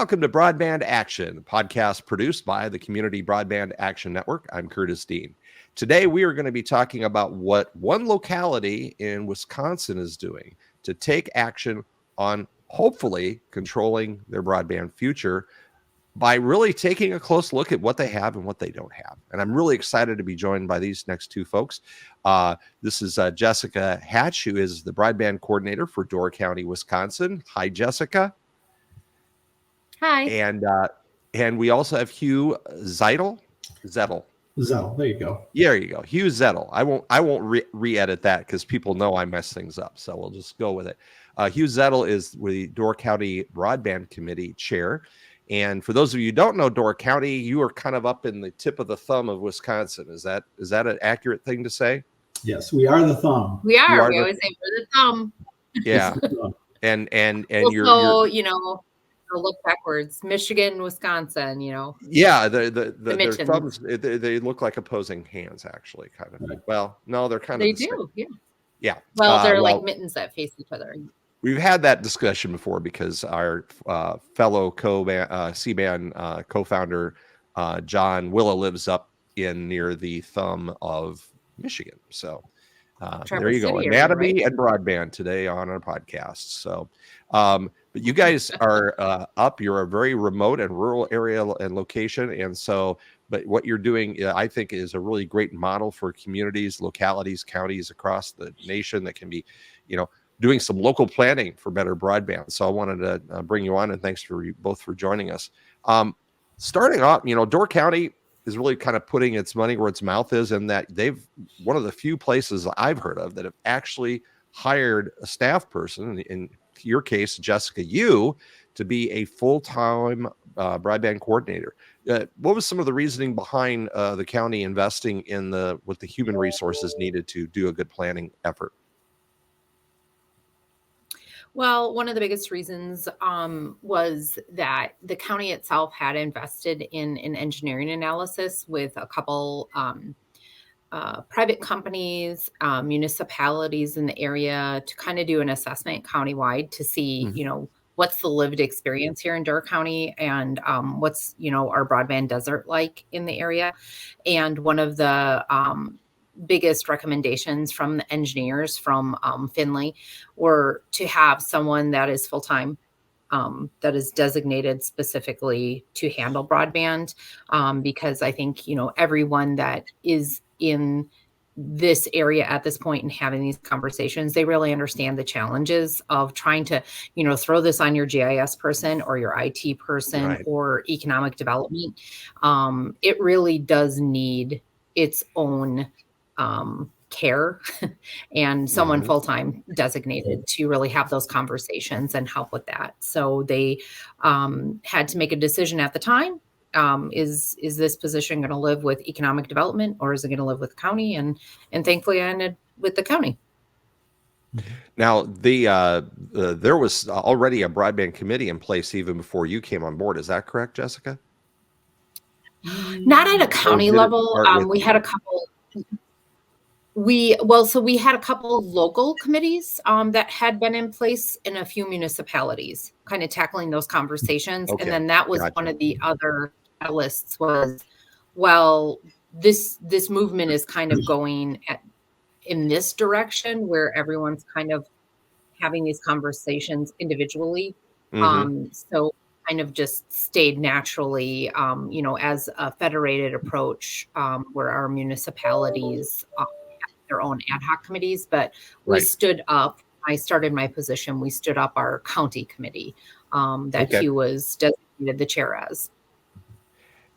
Welcome to Broadband Action, a podcast produced by the Community Broadband Action Network. I'm Curtis Dean. Today, we are going to be talking about what one locality in Wisconsin is doing to take action on hopefully controlling their broadband future by really taking a close look at what they have and what they don't have. And I'm really excited to be joined by these next two folks. This is Jessica Hatch, who is the broadband coordinator for Door County, Wisconsin. Hi, Jessica. Hi. And we also have Hugh Zettel. Zettel. There you go. Yeah, there you go. Hugh Zettel. I won't re-edit that because people know I mess things up. So we'll just go with it. Hugh Zettel is the Door County Broadband Committee chair. And for those of you who don't know Door County, you are kind of up in the tip of the thumb of Wisconsin. Is that an accurate thing to say? Yes, we are the thumb. We always say we're the thumb. Yeah. and also, look backwards. Michigan, Wisconsin, Yeah, their thumbs, they look like opposing hands, actually, kind of. Right. Well, no, they're kind of they do, same. Yeah. Well, they're like mittens that face each other. We've had that discussion before because our fellow C-band co-founder John Willa lives up near the thumb of Michigan. So there you go. Anatomy and broadband today on our podcast. So, but you guys are up. You're a very remote and rural area and location, and so. But what you're doing, I think, is a really great model for communities, localities, counties across the nation that can be, doing some local planning for better broadband. So I wanted to bring you on, and thanks for both for joining us. Starting off, Door County is really kind of putting its money where its mouth is, in that they've one of the few places I've heard of that have actually hired a staff person, in your case, Jessica, you, to be a full-time broadband coordinator. What was some of the reasoning behind the county investing in with the human resources needed to do a good planning effort? Well, one of the biggest reasons was that the county itself had invested in an engineering analysis with a couple private companies, municipalities in the area to kind of do an assessment countywide to see, what's the lived experience here in Door County and what's, our broadband desert like in the area. And one of the biggest recommendations from the engineers from Finley were to have someone that is full-time, that is designated specifically to handle broadband, because I think, everyone that is in this area at this point and having these conversations, they really understand the challenges of trying to, throw this on your GIS person or your IT person, right, or economic development. It really does need its own care and someone full-time designated to really have those conversations and help with that. So they had to make a decision at the time. Is this position going to live with economic development, or is it going to live with the county? And thankfully I ended with the county. Now, there was already a broadband committee in place even before you came on board. Is that correct, Jessica? Not at a county level. We had a couple. We had a couple local committees that had been in place in a few municipalities, kind of tackling those conversations. Okay. And then that was one of the other catalysts was, well, this movement is kind of going in this direction where everyone's kind of having these conversations individually. So kind of just stayed naturally, as a federated approach, where our municipalities their own ad hoc committees, but we stood up. I started my position. We stood up our county committee that Hugh was designated the chair as.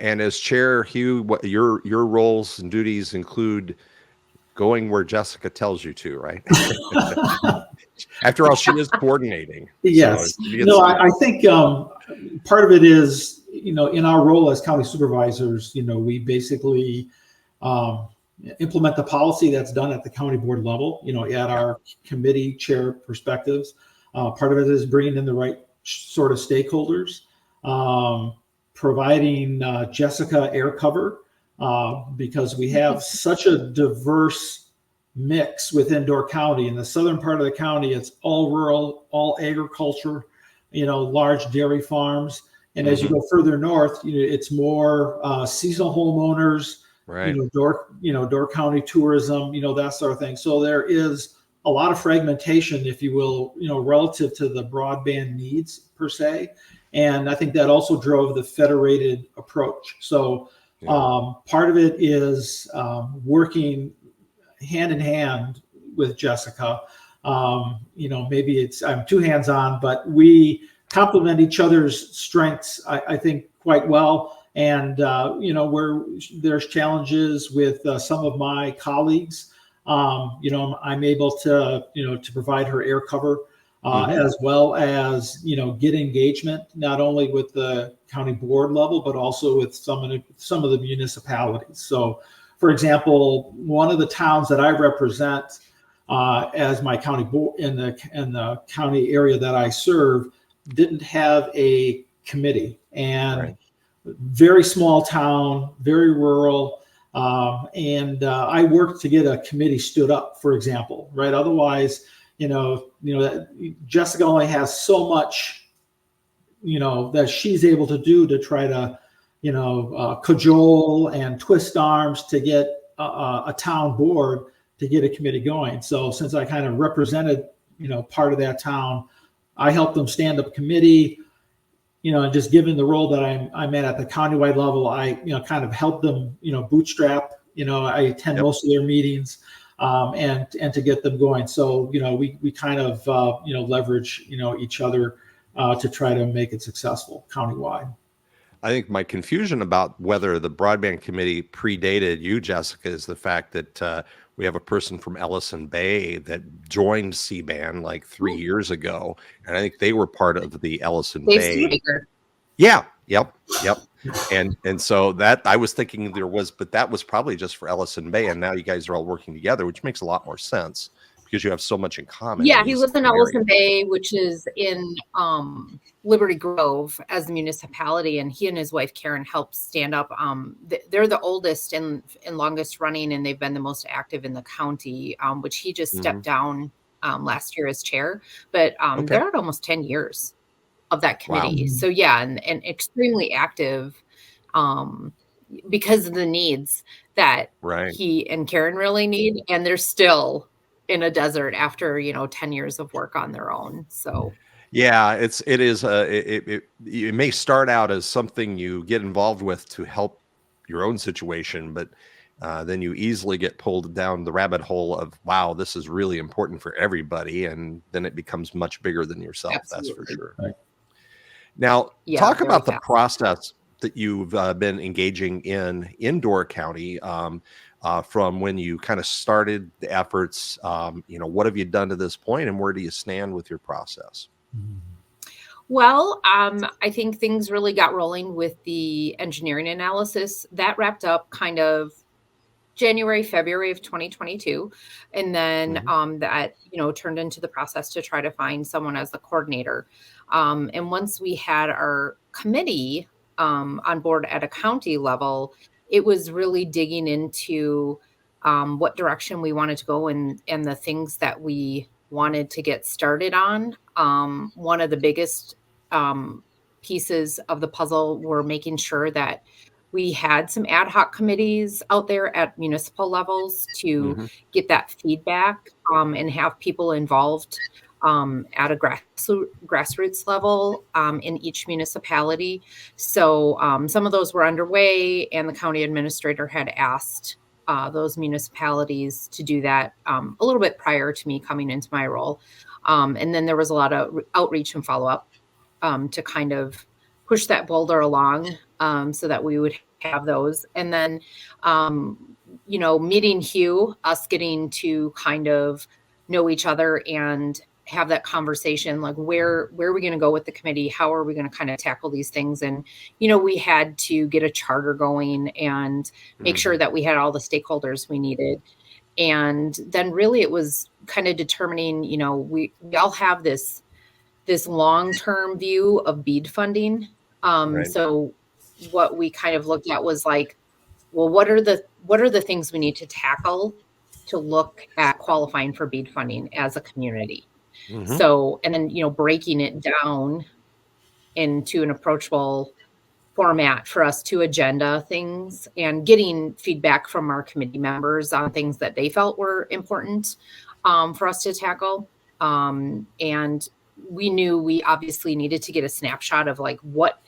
And as chair, Hugh, what your roles and duties include going where Jessica tells you to, right? After all, she is coordinating. Yes. So I think part of it is, in our role as county supervisors, we basically implement the policy that's done at the county board level, at our committee chair perspectives. Part of it is bringing in the right sort of stakeholders, providing Jessica air cover, because we have such a diverse mix within Door County. In the southern part of the county, it's all rural, all agriculture, large dairy farms. And as you go further north, it's more seasonal homeowners, Right. Door County tourism, that sort of thing. So there is a lot of fragmentation, if you will, relative to the broadband needs per se. And I think that also drove the federated approach. So part of it is working hand in hand with Jessica. Maybe I'm too hands-on, but we complement each other's strengths, I think, quite well. And, where there's challenges with some of my colleagues, I'm able to provide her air cover, as well as, get engagement, not only with the county board level, but also with some of the municipalities. So, for example, one of the towns that I represent as my county board in the county area that I serve didn't have a committee, and very small town, very rural. And I worked to get a committee stood up, for example, right? Otherwise, that Jessica only has so much, that she's able to do to try to, cajole and twist arms to get a town board to get a committee going. So since I kind of represented, part of that town, I helped them stand up a committee. And just given the role that I'm at the countywide level, I, kind of help them, bootstrap, I attend most of their meetings, and to get them going. So, we kind of, leverage, each other, to try to make it successful countywide. I think my confusion about whether the broadband committee predated you, Jessica, is the fact that we have a person from Ellison Bay that joined C-band like 3 years ago, and I think they were part of the Ellison Bay. Yeah. Yep. And so that I was thinking but that was probably just for Ellison Bay, and now you guys are all working together, which makes a lot more sense because you have so much in common. Yeah, he lives in Ellison Bay, which is in Liberty Grove as the municipality, and he and his wife Karen helped stand up. They're the oldest and longest running, and they've been the most active in the county, which he just stepped down last year as chair. But they're at almost 10 years of that committee. Wow. So yeah, and extremely active because of the needs that he and Karen really need, and they're still in a desert after 10 years of work on their own. So yeah, it may start out as something you get involved with to help your own situation, but then you easily get pulled down the rabbit hole of, wow, this is really important for everybody, and then it becomes much bigger than yourself. Absolutely. That's for sure. Right. Now, talk about the process that you've been engaging in Door County. From when you kind of started the efforts, what have you done to this point, and where do you stand with your process? Well, I think things really got rolling with the engineering analysis. That wrapped up kind of January, February of 2022. And then that, turned into the process to try to find someone as the coordinator. And once we had our committee on board at a county level, it was really digging into what direction we wanted to go and the things that we wanted to get started on. One of the biggest pieces of the puzzle were making sure that we had some ad hoc committees out there at municipal levels to get that feedback and have people involved at a grassroots level in each municipality. So some of those were underway, and the county administrator had asked those municipalities to do that a little bit prior to me coming into my role. And then there was a lot of outreach and follow-up to kind of push that boulder along so that we would have those. And then, meeting Hugh, us getting to kind of know each other and have that conversation, like where are we going to go with the committee? How are we going to kind of tackle these things? And, we had to get a charter going and make sure that we had all the stakeholders we needed. And then really it was kind of determining, we all have this long-term view of BEAD funding. So what we kind of looked at was like, well, what are the things we need to tackle to look at qualifying for BEAD funding as a community? So, and then, breaking it down into an approachable format for us to agenda things and getting feedback from our committee members on things that they felt were important for us to tackle. And we knew we obviously needed to get a snapshot of like what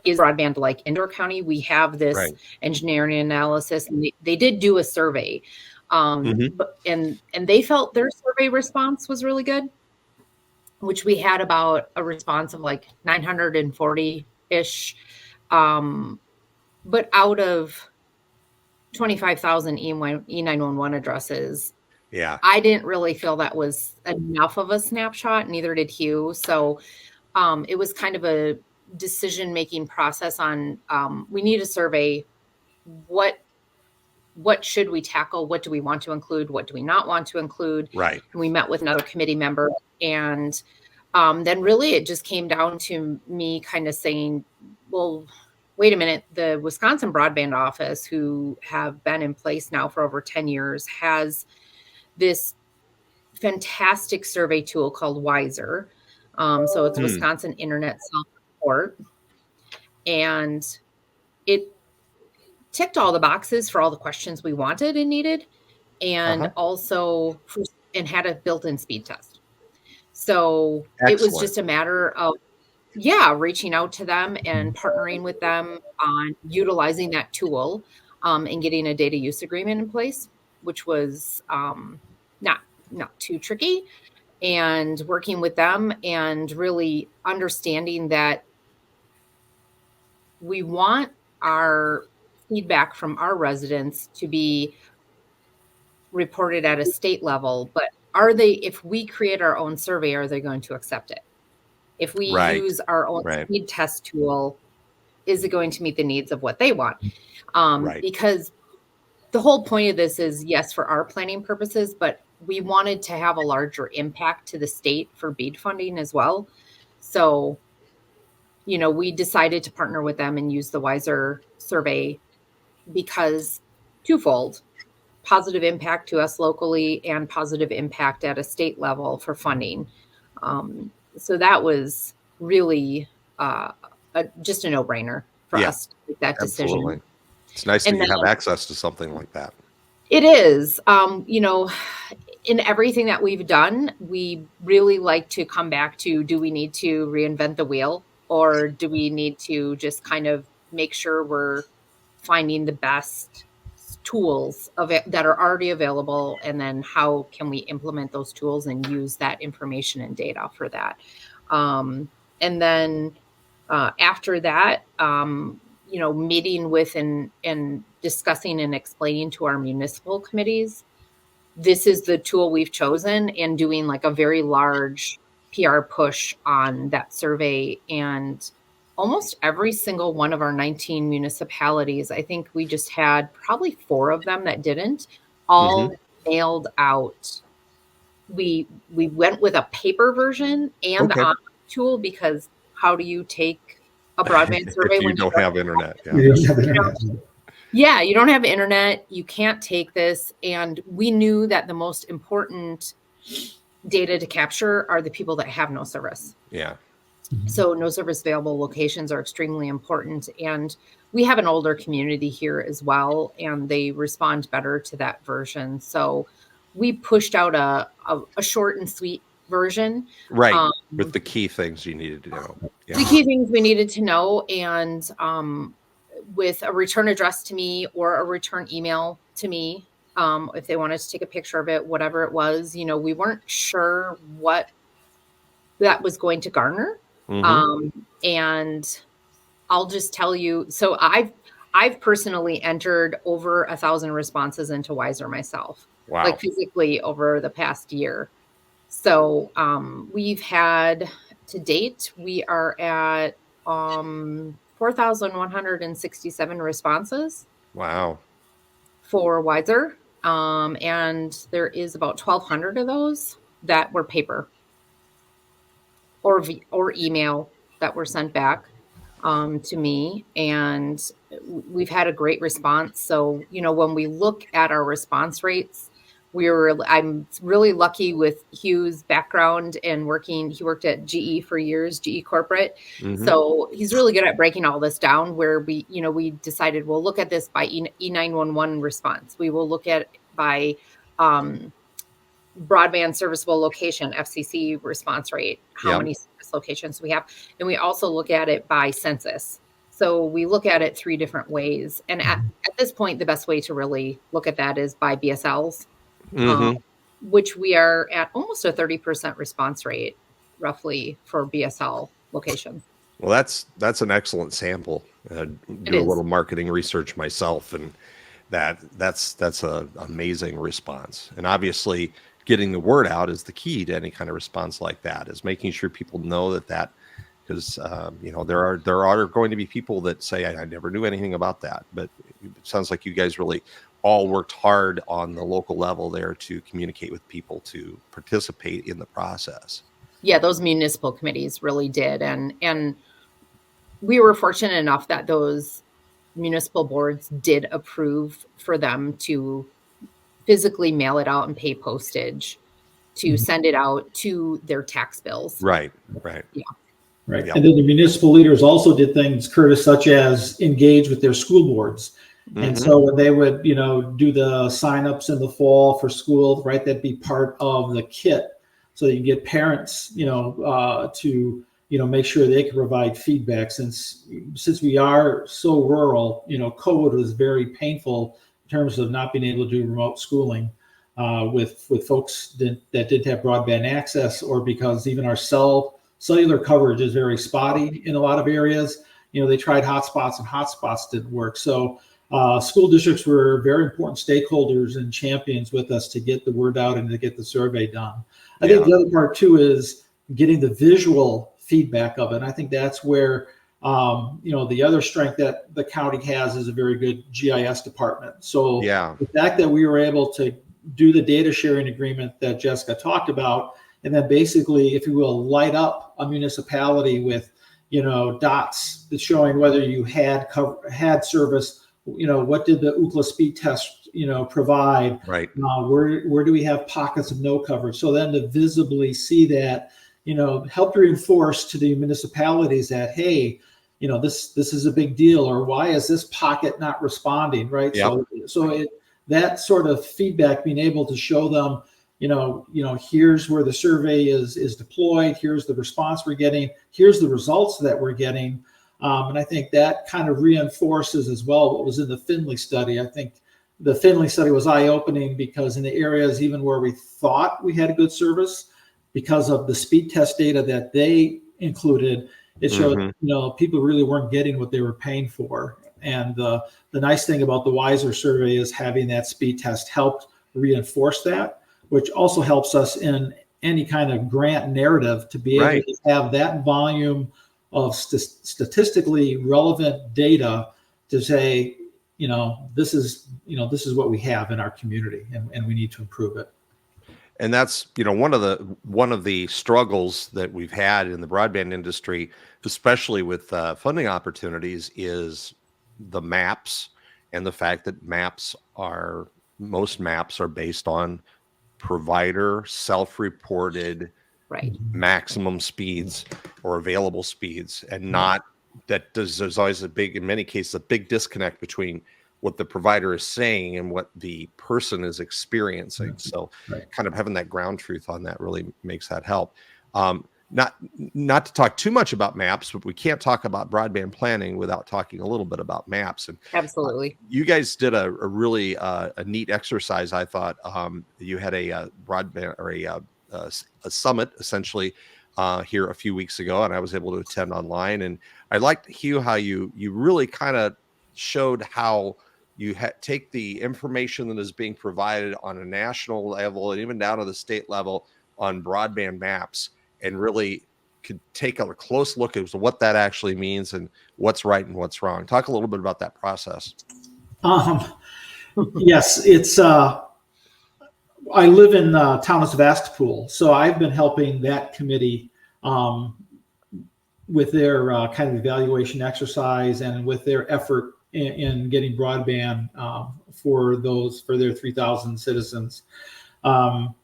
is broadband like in Door County. We have this engineering analysis, and they did do a survey, but and they felt their survey response was really good, which we had about a response of like 940-ish. But out of 25,000 E911 addresses, I didn't really feel that was enough of a snapshot. Neither did Hugh. So it was kind of a decision-making process on we need a survey. What should we tackle? What do we want to include? What do we not want to include? Right. And we met with another committee member, and then really it just came down to me kind of saying, well, wait a minute, the Wisconsin Broadband Office, who have been in place now for over 10 years, has this fantastic survey tool called Wiser. So it's Wisconsin Internet Self-Report. And it ticked all the boxes for all the questions we wanted and needed, and also had a built-in speed test. So it was just a matter of reaching out to them and partnering with them on utilizing that tool and getting a data use agreement in place, which was not too tricky, and working with them and really understanding that we want our feedback from our residents to be reported at a state level, but if we create our own survey, are they going to accept it? If we use our own speed test tool, is it going to meet the needs of what they want? Because the whole point of this is, yes, for our planning purposes, but we wanted to have a larger impact to the state for BEAD funding as well. So, we decided to partner with them and use the Wiser survey because twofold: positive impact to us locally and positive impact at a state level for funding. So that was really just a no-brainer for us to make that decision. Absolutely. It's nice that you have access to something like that. It is. In everything that we've done, we really like to come back to, do we need to reinvent the wheel, or do we need to just kind of make sure we're finding the best tools that are already available, and then how can we implement those tools and use that information and data for that. And then after that, meeting with and discussing and explaining to our municipal committees, this is the tool we've chosen, and doing like a very large PR push on that survey. And almost every single one of our 19 municipalities, I think we just had probably 4 of them that didn't, all mailed out. We went with a paper version and the online tool, because how do you take a broadband survey if you when don't have internet? You don't have internet, you can't take this. And we knew that the most important data to capture are the people that have no service. Yeah. So no service available locations are extremely important. And we have an older community here as well, and they respond better to that version. So we pushed out a short and sweet version. Right. With the key things you needed to know. Yeah. The key things we needed to know, and with a return address to me or a return email to me, if they wanted to take a picture of it, whatever it was, we weren't sure what that was going to garner. And I'll just tell you, so I've personally entered over 1,000 responses into Wiser myself. Wow. Like physically over the past year. So we've had, to date, we are at 4,167 responses. Wow. For Wiser. And there is about 1,200 of those that were paper or email that were sent back to me. And we've had a great response. So, when we look at our response rates, I'm really lucky with Hugh's background and he worked at GE for years, GE corporate. Mhm. So he's really good at breaking all this down, where we decided we'll look at this by E911 response. We will look at by broadband serviceable location, FCC response rate, how Yeah. many service locations we have. And we also look at it by census. So we look at it 3 different ways. And at this point, the best way to really look at that is by BSLs, Mhm. which we are at almost a 30% response rate, roughly, for BSL locations. Well, that's an excellent sample. Do a is. little marketing research myself, and that's a amazing response. And obviously, getting the word out is the key to any kind of response like that. Is making sure people know that because there are going to be people that say I never knew anything about that, but it sounds like you guys really all worked hard on the local level there to communicate with people to participate in the process. Yeah, those municipal committees really did, and we were fortunate enough that those municipal boards did approve for them to physically mail it out and pay postage to send it out to their tax bills. Right. Yeah. Right. Yeah. And then the municipal leaders also did things, Curtis, such as engage with their school boards. And Mhm. so when they would, do the signups in the fall for school, right, that'd be part of the kit. So you get parents, to, make sure they can provide feedback, since we are so rural, COVID was very painful in terms of not being able to do remote schooling with folks that didn't have broadband access, or because even our cellular coverage is very spotty in a lot of areas. They tried hotspots and hotspots didn't work. So school districts were very important stakeholders and champions with us to get the word out and to get the survey done. I think the other part too is getting the visual feedback of it. And I think that's where, the other strength that the county has is a very good GIS department. So the fact that we were able to do the data sharing agreement that Jessica talked about, and then basically, if you will, light up a municipality with, dots showing whether you had service, what did the Ookla speed test, provide? Right. Where do we have pockets of no coverage? So then to visibly see that, help reinforce to the municipalities that, hey, this is a big deal, or why is this pocket not responding? Right. Yep. So that sort of feedback, being able to show them, here's where the survey is deployed. Here's the response we're getting. Here's the results that we're getting. And I think that kind of reinforces as well what was in the Finley study. I think the Finley study was eye-opening, because in the areas even where we thought we had a good service, because of the speed test data that they included, it showed, people really weren't getting what they were paying for. And the nice thing about the Wiser survey is having that speed test helped reinforce that, which also helps us in any kind of grant narrative to be able to have that volume of statistically relevant data to say, this is what we have in our community, and we need to improve it. And that's, one of the struggles that we've had in the broadband industry, especially with funding opportunities, is the maps, and the fact that most maps are based on provider self-reported maximum speeds or available speeds, and not that there's always in many cases, a big disconnect between what the provider is saying and what the person is experiencing. So kind of having that ground truth on that really makes that help. Not to talk too much about maps, but we can't talk about broadband planning without talking a little bit about maps. And absolutely, you guys did a really a neat exercise. I thought you had a broadband or a summit essentially here a few weeks ago, and I was able to attend online. And I liked, Hugh, how you really kind of showed how you take the information that is being provided on a national level and even down to the state level on broadband maps, and really could take a close look at what that actually means and what's right and what's wrong. Talk a little bit about that process. Yes, it's I live in town of Sevastopol, so I've been helping that committee with their kind of evaluation exercise, and with their effort in getting broadband for their 3,000 citizens. Um,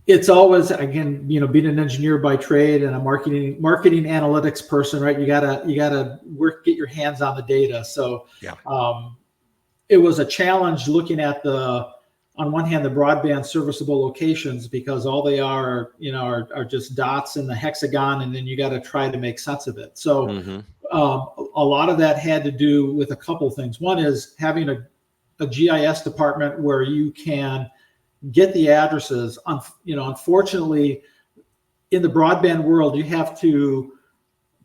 it's always, again, being an engineer by trade and a marketing analytics person, right? You gotta get your hands on the data. So Yeah. It was a challenge looking at on one hand, the broadband serviceable locations, because all they are just dots in the hexagon, and then you got to try to make sense of it. So a lot of that had to do with a couple of things. One is having a GIS department where you can get the addresses. Unfortunately, in the broadband world, you have to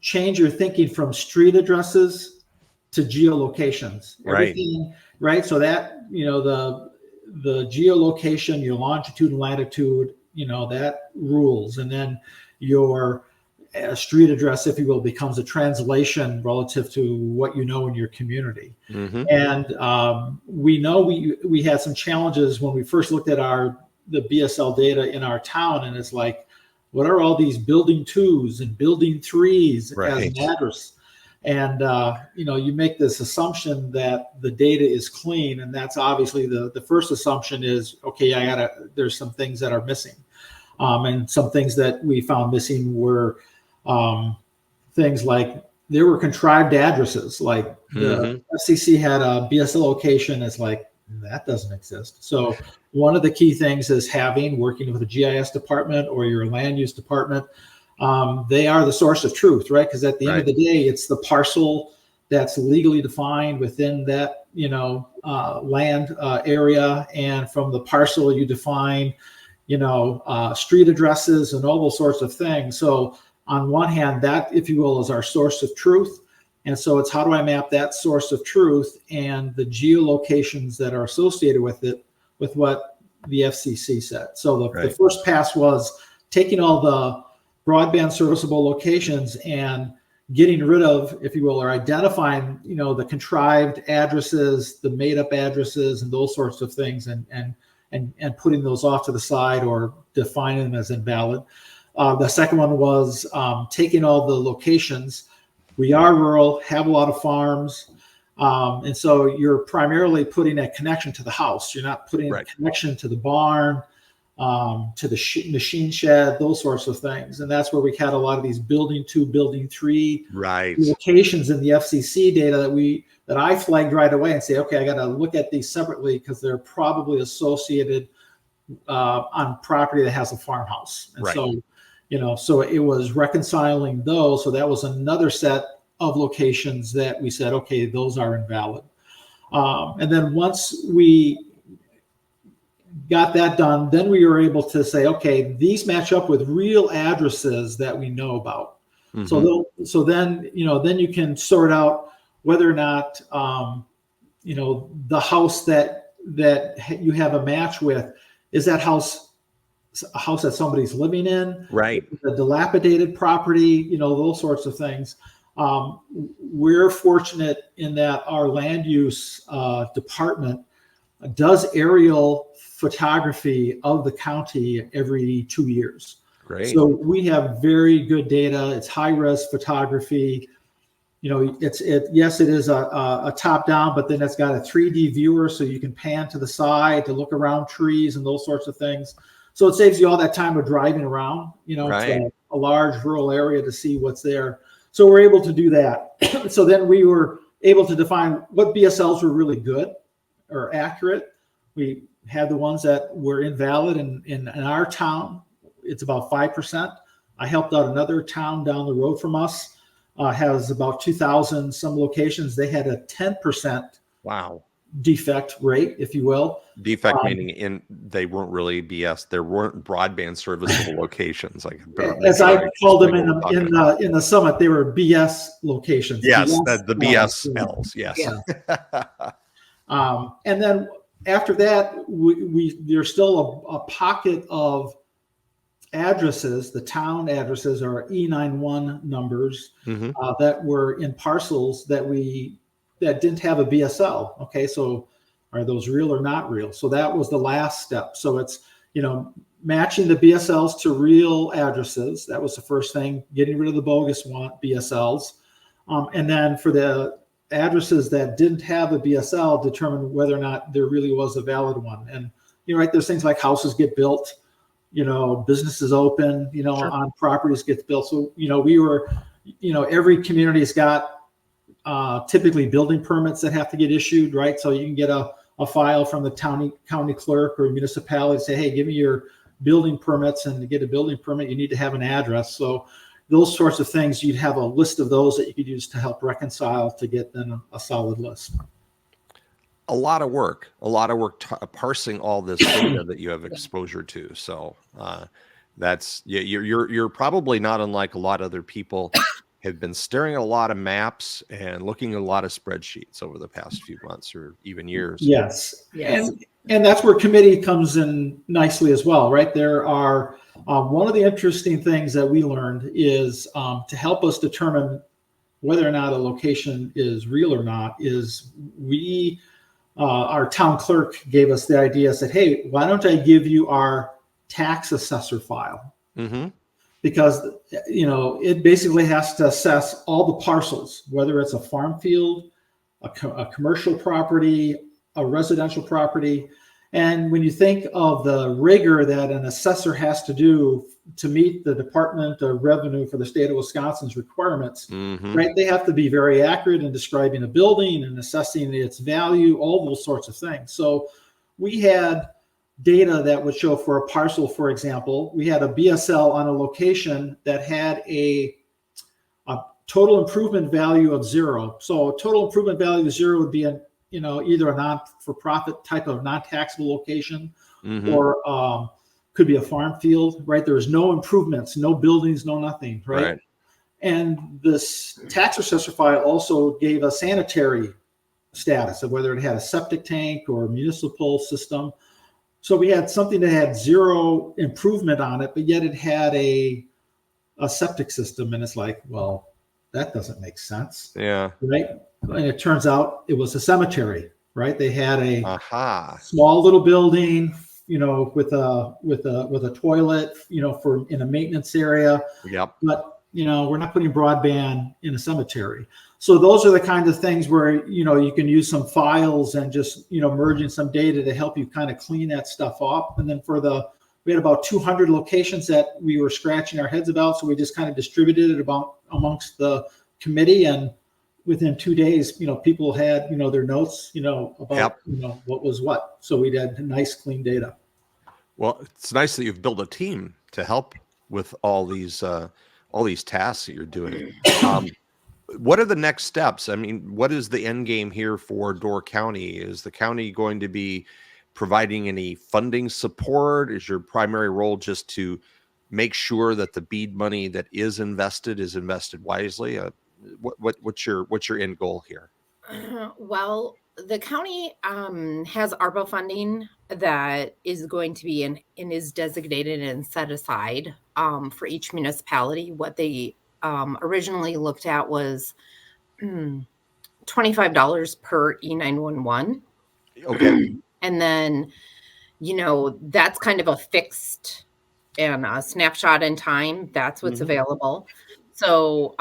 change your thinking from street addresses to geolocations. Right. Everything, right? So that, the geolocation, your longitude and latitude, that rules. And then your street address, if you will, becomes a translation relative to what in your community. And we know we had some challenges when we first looked at the BSL data in our town, and it's like, what are all these building 2s and building 3s as an address? And you make this assumption that the data is clean, and that's obviously the first assumption is, okay, there's some things that are missing, and some things that we found missing were things like there were contrived addresses, like the FCC had a BSL location. It's like, that doesn't exist. So one of the key things is working with a GIS department or your land use department. They are the source of truth, right? Because at the end of the day, it's the parcel that's legally defined within that, land area. And from the parcel, you define, street addresses and all those sorts of things. So on one hand, that, if you will, is our source of truth. And so it's how do I map that source of truth and the geolocations that are associated with it with what the FCC said. So the first pass was taking all the broadband serviceable locations and getting rid of, if you will, or identifying, the contrived addresses, the made up addresses, and those sorts of things, and putting those off to the side or defining them as invalid. The second one was taking all the locations. We are rural, have a lot of farms. And so you're primarily putting a connection to the house. You're not putting a connection to the barn, to the machine shed, those sorts of things. And that's where we had a lot of these building 2, building 3 locations in the FCC data that I flagged right away and say, okay, I got to look at these separately because they're probably associated on property that has a farmhouse. And so it was reconciling those. So that was another set of locations that we said, okay, those are invalid. And then once we got that done, then we were able to say, okay, these match up with real addresses that we know about. So then you can sort out whether or not, the house that you have a match with, is that house a house that somebody's living in, a dilapidated property, those sorts of things. We're fortunate in that our land use department does aerial photography of the county every 2 years. Great. So we have very good data. It's high-res photography. Yes, it is a top-down, but then it's got a 3D viewer, so you can pan to the side to look around trees and those sorts of things. So it saves you all that time of driving around, to a large rural area to see what's there. So we're able to do that. So then we were able to define what BSLs were really good or accurate. We had the ones that were invalid in our town. It's about 5%. I helped out another town down the road from us, has about 2,000 some locations. They had a 10% defect rate, if you will. Defect meaning they weren't really BS. There weren't broadband serviceable locations. As I called them in the summit, they were BS locations. Yes, the BSLs. Yes. Yeah. And then after that, there's still a pocket of addresses, the town addresses or E91 numbers that were in parcels that didn't have a BSL. Okay, so are those real or not real? So that was the last step. So it's matching the BSLs to real addresses. That was the first thing. Getting rid of the bogus BSLs, and then for the addresses that didn't have a BSL, determine whether or not there really was a valid one. And right, there's things like houses get built, businesses open, Sure. on properties gets built. So, we were, every community's got typically building permits that have to get issued, right? So you can get a file from the county clerk or municipality, say, hey, give me your building permits, and to get a building permit, you need to have an address. So those sorts of things, you'd have a list of those that you could use to help reconcile to get then a solid list. A lot of work parsing all this data that you have exposure to. So that's you're probably not unlike a lot of other people have been staring at a lot of maps and looking at a lot of spreadsheets over the past few months or even years. Yes. Yes. And that's where committee comes in nicely as well, right? There are one of the interesting things that we learned is to help us determine whether or not a location is real or not is our town clerk gave us the idea, said, hey, why don't I give you our tax assessor file? Mm-hmm. Because, it basically has to assess all the parcels, whether it's a farm field, a commercial property, a residential property. And when you think of the rigor that an assessor has to do to meet the Department of Revenue for the state of Wisconsin's requirements, Mm-hmm. right? They have to be very accurate in describing a building and assessing its value, all those sorts of things. So we had data that would show for a parcel, for example, we had a BSL on a location that had a total improvement value of 0. So a total improvement value of 0 would be either a non-for-profit type of non-taxable location, Mm-hmm. or could be a farm field, right? There's no improvements, no buildings, no nothing, right? And this tax assessor file also gave a sanitary status of whether it had a septic tank or a municipal system. So we had something that had 0 improvement on it, but yet it had a septic system. And it's like, well, that doesn't make sense. Yeah. Right. And it turns out it was a cemetery, right? They had a Aha. small little building, with a toilet, for in a maintenance area. Yep. But, we're not putting broadband in a cemetery. So those are the kinds of things where, you can use some files and just, merging some data to help you kind of clean that stuff up. And then we had about 200 locations that we were scratching our heads about. So we just kind of distributed it amongst the committee, and within 2 days, people had, their notes, about, Yep. What was what. So we had nice, clean data. Well, it's nice that you've built a team to help with all these tasks that you're doing. What are the next steps? I mean, what is the end game here for Door County? Is the county going to be providing any funding support? Is your primary role just to make sure that the BEAD money that is invested wisely? What's your end goal here? Well, the county has ARPA funding that is going to be and is designated and set aside for each municipality. What they originally looked at was $25 per E911. Okay. And then, that's kind of a fixed and a snapshot in time. That's what's Mhm. available. So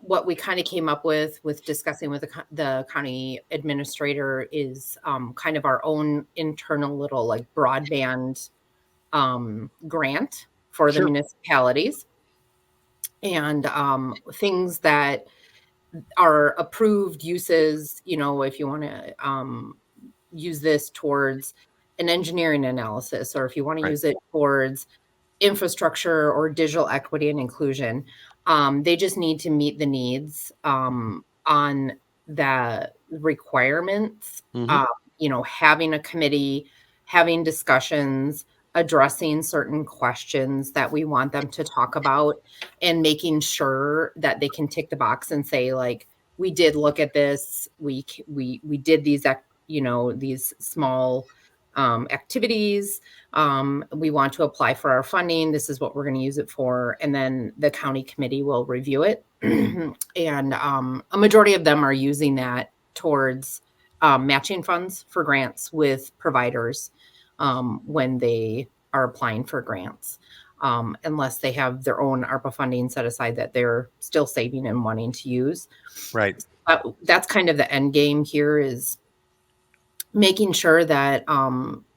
what we kind of came up with discussing with the county administrator is kind of our own internal little like broadband grant for the Sure. municipalities, and things that are approved uses, if you want to use this towards an engineering analysis, or if you want to Right. use it towards infrastructure or digital equity and inclusion. They just need to meet the needs on the requirements, Mhm. having a committee, having discussions, addressing certain questions that we want them to talk about, and making sure that they can tick the box and say, like, we did look at this, we did these, these small activities. We want to apply for our funding. This is what we're going to use it for. And then the county committee will review it. And a majority of them are using that towards matching funds for grants with providers when they are applying for grants, unless they have their own ARPA funding set aside that they're still saving and wanting to use. Right. That's kind of the end game here is making sure that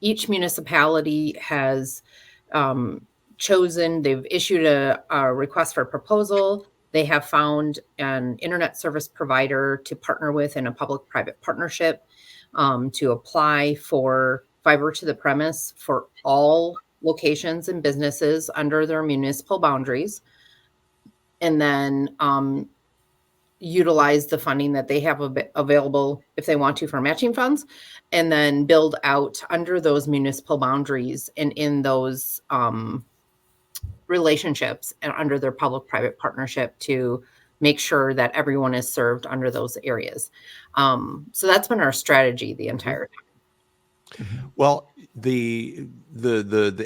each municipality has they've issued a request for proposal. They have found an internet service provider to partner with in a public-private partnership to apply for fiber to the premise for all locations and businesses under their municipal boundaries. And then utilize the funding that they have available if they want to for matching funds, and then build out under those municipal boundaries and in those relationships and under their public-private partnership to make sure that everyone is served under those areas. So that's been our strategy the entire time. Well, the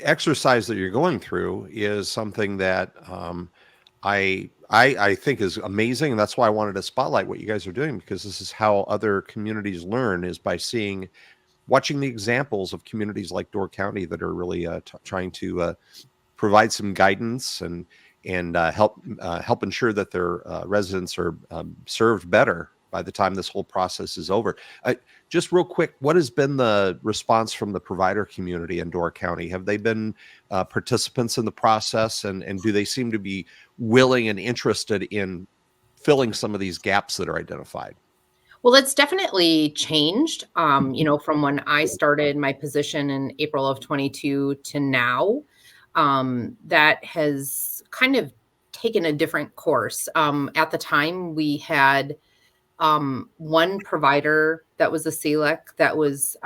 exercise that you're going through is something that I think is amazing, and that's why I wanted to spotlight what you guys are doing, because this is how other communities learn, is by watching the examples of communities like Door County that are really trying to provide some guidance and help ensure that their residents are served better by the time this whole process is over. Just real quick, what has been the response from the provider community in Door County? Have they been participants in the process, and do they seem to be willing and interested in filling some of these gaps that are identified? Well, it's definitely changed, from when I started my position in April of 22 to now. That has kind of taken a different course. At the time, we had one provider that was a CLEC that was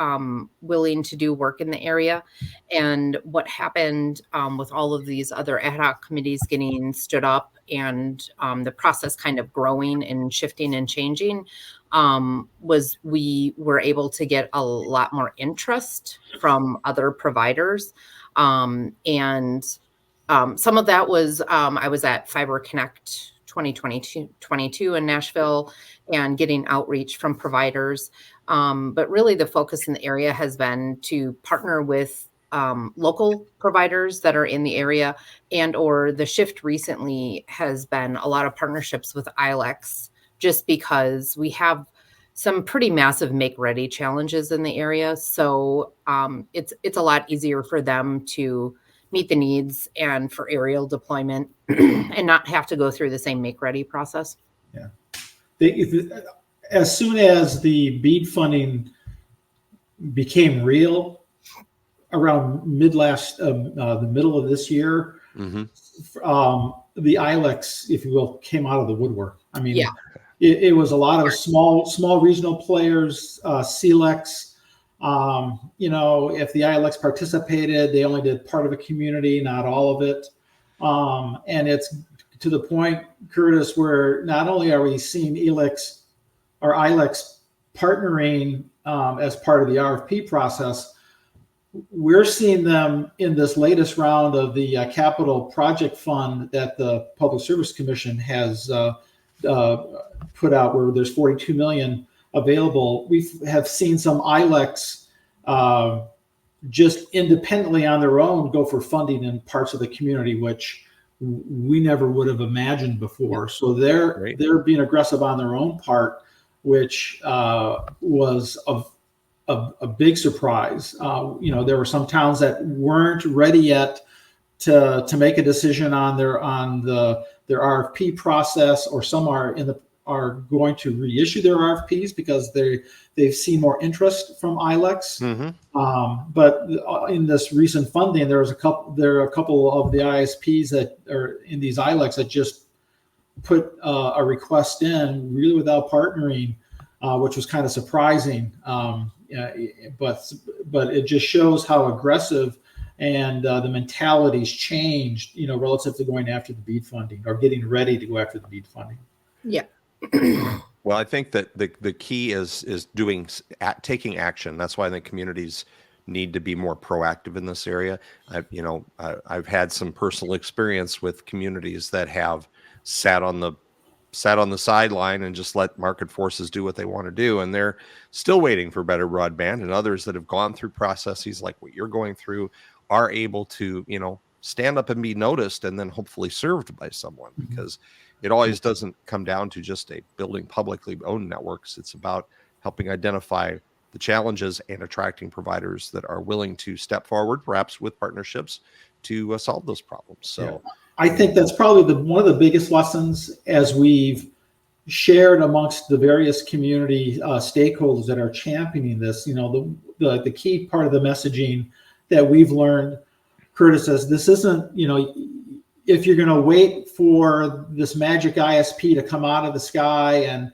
willing to do work in the area. And what happened with all of these other ad hoc committees getting stood up and the process kind of growing and shifting and changing was we were able to get a lot more interest from other providers. And some of that was I was at Fiber Connect 2022 in Nashville and getting outreach from providers. But really the focus in the area has been to partner with local providers that are in the area, and or the shift recently has been a lot of partnerships with ILECs, just because we have some pretty massive make-ready challenges in the area. So it's a lot easier for them to meet the needs and for aerial deployment and not have to go through the same make-ready process. Yeah. As soon as the BEAD funding became real, around the middle of this year, the ILECs, if you will, came out of the woodwork. I mean, yeah. It was a lot of small regional players, CLECs. If the ILECs participated, they only did part of a community, not all of it. And it's to the point, Curtis, where not only are we seeing ILECs partnering as part of the RFP process, we're seeing them in this latest round of the capital project fund that the Public Service Commission has put out, where there's $42 million available. We have seen some ILECs just independently on their own go for funding in parts of the community, which we never would have imagined before. So they're being aggressive on their own part, which was a big surprise. There were some towns that weren't ready yet to make a decision on their RFP process, or some are going to reissue their RFPs because they've seen more interest from ILECs. But in this recent funding, there are a couple of the ISPs that are in these ILECs that just put a request in really without partnering, which was kind of surprising. But it just shows how aggressive and the mentality's changed, relative to going after the BEAD funding, or getting ready to go after the BEAD funding. Yeah. Well, I think that the key is taking action. That's why I think communities need to be more proactive in this area. I've had some personal experience with communities that have sat on the sideline and just let market forces do what they want to do, and they're still waiting for better broadband. And others that have gone through processes like what you're going through are able to stand up and be noticed, and then hopefully served by someone, because it always doesn't come down to just building publicly owned networks. It's about helping identify the challenges and attracting providers that are willing to step forward, perhaps with partnerships, to solve those problems. So I think that's probably one of the biggest lessons as we've shared amongst the various community stakeholders that are championing this. The key part of the messaging that we've learned, Curtis, says this isn't, if you're going to wait for this magic ISP to come out of the sky and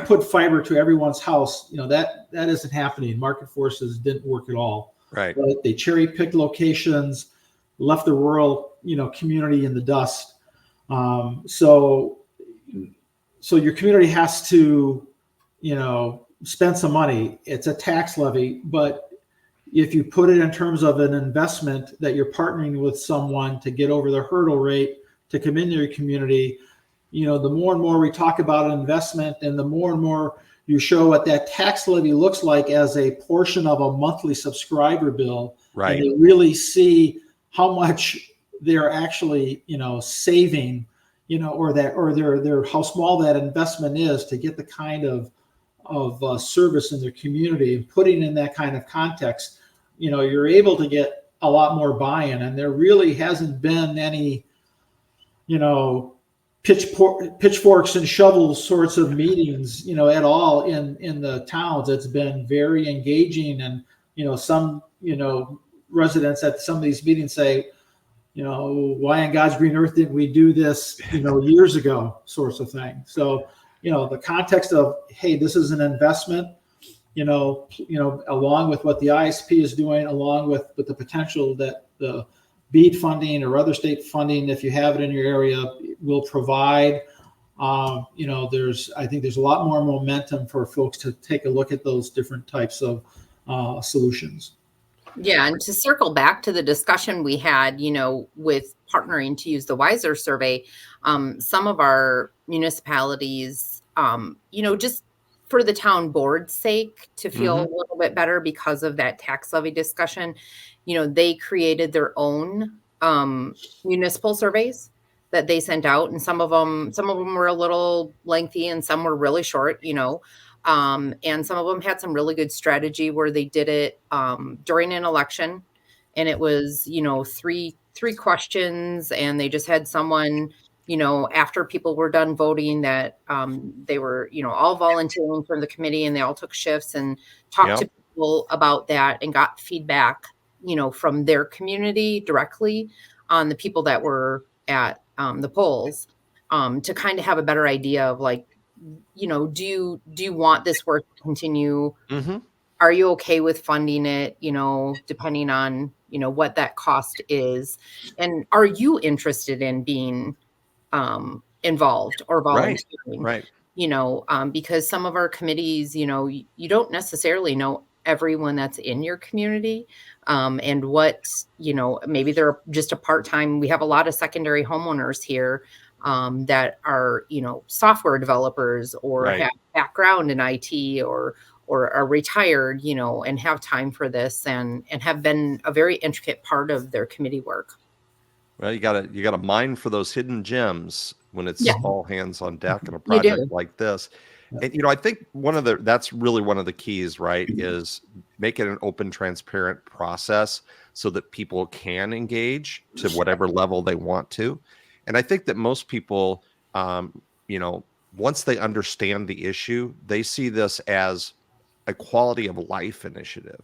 put fiber to everyone's house, that isn't happening. Market forces didn't work at all. Right. They cherry picked locations, left the rural, community in the dust. So your community has to, spend some money. It's a tax levy, but if you put it in terms of an investment that you're partnering with someone to get over the hurdle rate to come into your community, the more and more we talk about investment and the more and more you show what that tax levy looks like as a portion of a monthly subscriber bill, right, and they really see how much they're actually, saving, or their how small that investment is to get the kind of service in their community, and putting in that kind of context, you're able to get a lot more buy-in. And there really hasn't been any, pitchforks and shovels sorts of meetings, at all in the towns. It's been very engaging, and some residents at some of these meetings say, why on God's green earth didn't we do this, years ago, sorts of thing. So, the context of, hey, this is an investment, along with what the ISP is doing, along with the potential that the BEAD funding or other state funding, if you have it in your area, will provide. I think there's a lot more momentum for folks to take a look at those different types of solutions. Yeah, and to circle back to the discussion we had, with partnering to use the Wiser survey, some of our municipalities, just for the town board's sake, to feel a little bit better because of that tax levy discussion, they created their own municipal surveys that they sent out, and some of them were a little lengthy and some were really short, and some of them had some really good strategy where they did it during an election, and it was, three questions, and they just had someone, after people were done voting, that they were, all volunteering for the committee, and they all took shifts and talked to people about that and got feedback, from their community directly on the people that were at the polls, to kind of have a better idea of, like, do you want this work to continue? Are you okay with funding it, depending on, what that cost is? And are you interested in being involved or volunteering? Right. Because some of our committees, you don't necessarily know everyone that's in your community, and what, maybe they're just a part-time. We have a lot of secondary homeowners here that are, software developers, or have background in IT, or are retired, and have time for this, and have been a very intricate part of their committee work. Well, you gotta mine for those hidden gems when it's all hands on deck in a You project do. like this. And I think that's really one of the keys, right? Is make it an open, transparent process so that people can engage to whatever level they want to. And I think that most people, once they understand the issue, they see this as a quality of life initiative.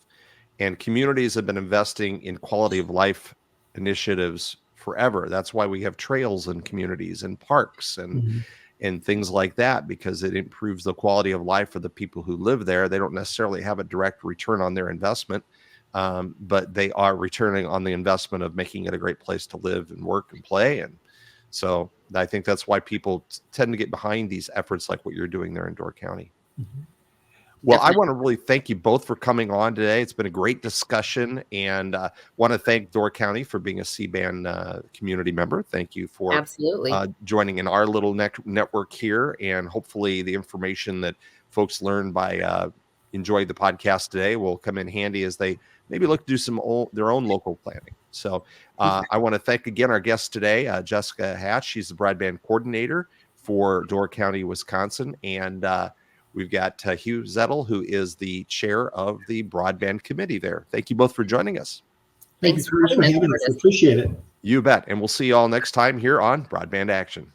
And communities have been investing in quality of life initiatives forever. That's why we have trails in communities and parks and things like that, because it improves the quality of life for the people who live there. They don't necessarily have a direct return on their investment, but they are returning on the investment of making it a great place to live and work and play. And so I think that's why people tend to get behind these efforts like what you're doing there in Door County. Well, I want to really thank you both for coming on today. It's been a great discussion, and want to thank Door County for being a C-band community member. Thank you for Absolutely joining in our little network here, and hopefully the information that folks learn by enjoying the podcast today will come in handy as they maybe look to do their own local planning. So I want to thank again our guest today, Jessica Hatch. She's the broadband coordinator for Door County, Wisconsin, and We've got Hugh Zettel, who is the chair of the Broadband Committee there. Thank you both for joining us. Thank Thanks you for having us. Curtis. Appreciate it. You bet. And we'll see you all next time here on Broadband Action.